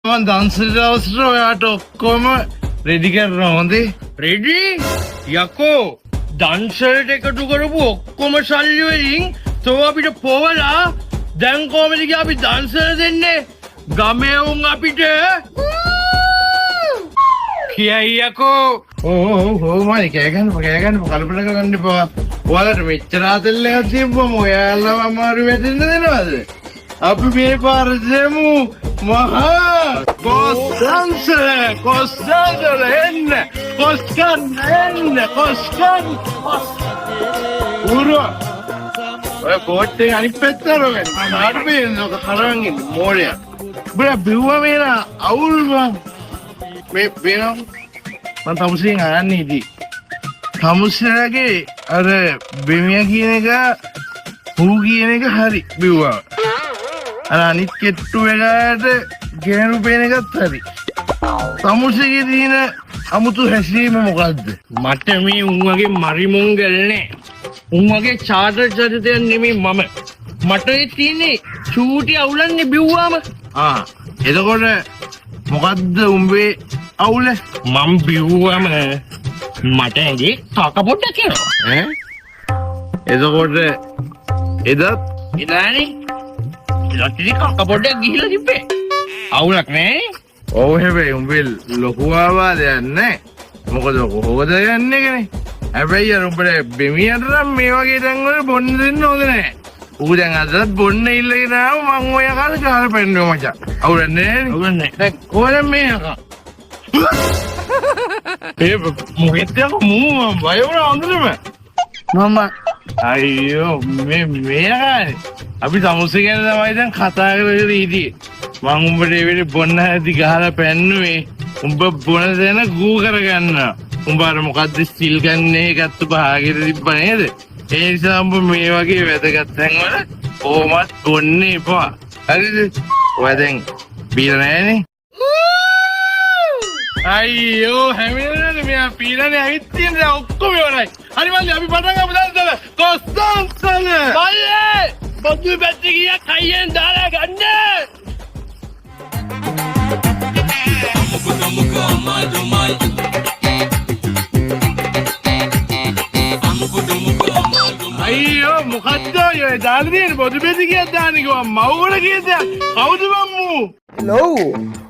මම දන්සලට අවසර ඔයාට ඔක්කොම රෙඩි කරනවා හොඳේ. රෙඩි යකෝ දන්සලට එකතු කරපු ඔක්කොම සල්ලි වලින් තෝ අපිට පොවලා දැන් කොහමද අපි දන්සල දෙන්නේ ගමේ උන් අපිට කියයි යකෝ. ඕ මම කෑගන්න කල්පනා කරන්න එපා. ඔයාලට මෙච්චර ආතල්ලයක් තිබ්බම ඔයාලව අමාරු වෙදින්න දෙනවද? අපි මේ පාර දෙමු මහා කොස්සන්සල එන්න කොස්කන් උරුව ඔය කෝට්ටේ අනිත් පැත්තට රෝගන ආඩුවේ නෝක කරන් ඉන්න මෝඩයා බල බිව්වා මේන අවුල් මේ වෙනවා මම තමුසෙන් අහන්නේ ඉදී තමුසෙගේ අර බෙමියා කියන එක හූ කියන එක හරි බිව්වා අර අනිත් කෙට්ටු එකට ගේනු පේන එකත් හරි තමුසෙගේ තියෙන අමුතු හැසිරීම මොකද්ද මට මේ උන් වගේ මරි මොංගල් නෑ උන් වගේ චාටර් චරිතයක් නෙමෙයි මම මට ඒ තියෙන්නේ චූටි අවුලන්නේ බිව්වාම එතකොට මොකද්ද උඹේ අවුල මම බිව්වම මට ඇඟේ කක පොඩ්ඩක් එනවා එතකොට එදත් ඉදානේ ඉතින් කක පොඩ්ඩක් ගිහිල්ලා තිබ්බේ අවුලක් නෑ ඔව් හැබැයි උඹේ ලොකු ආවාදයක් නෑ මොකද කොහොමද යන්නේ කනේ හැබැයි අර උඹට බෙමියට නම් මේ වගේ තැන් වල බොන්න දෙන්න හොඳ නෑ ඌ දැන් අදත් බොන්න ඉල්ලගෙන ආව මං ඔය කාලේ කාලා පෙන්නුවා මචං අවුලක් නෑ දැන් කොහෙද මේ අකා මොකෙද මූ බය වුණා හොඳටම මම අයියෝ මේ අකානේ අපි සමුස්සේ ගැන තමයි දැන් කතා කරගෙන ඉතියි මං උඹට ඒ වෙලේ බොන්න හැටි ගහලා පෙන්නුවේ උඹ බොන දෙන ගූ කරගන්න උඹ අර මොකද්ද ස්ටිල් ගන්නේ එකත් බහාගෙන තිබ්බ නේද ඒ නිසා උඹ මේ වගේ වැදගත් තැන් වල කොහොමත් බොන්න එපා හරිද ඔය දැන් බීලා නැහැනේ අයියෝ හැමෝටම මෙයා පීලානේ ඇවිත් තියෙන දැන් ඔක්කොම ඉවරයි හරි මල්ලි අපි පටන් ගමු දැන් කොස්තන්සල මල්ලේ බොදු පැත්තේ ගියා කයියෙන් දාලා ගන්න අයියෝ මොකද්ද ඔය දාලා තියෙන බොදු පැත්තේ ගියා දාන්නේ කිව්වා මව්වල කියද කවුද මම්මු ලව්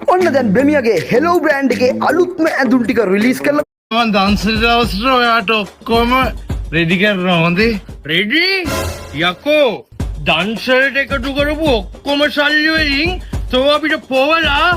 ඔන්න දැන් බෙමියාගේ හෙලෝ බ්‍රෑන්ඩ් එකේ අලුත්ම ඇඳුම් ටික රිලීස් කරලා මම දන්සලට අවසර ඔයාට ඔක්කොම රෙඩි කරනවා හොඳේ රෙඩි යකෝ දන්සලට එකතු කරපු ඔක්කොම සල්ලි වලින් තෝ අපිට පොවලා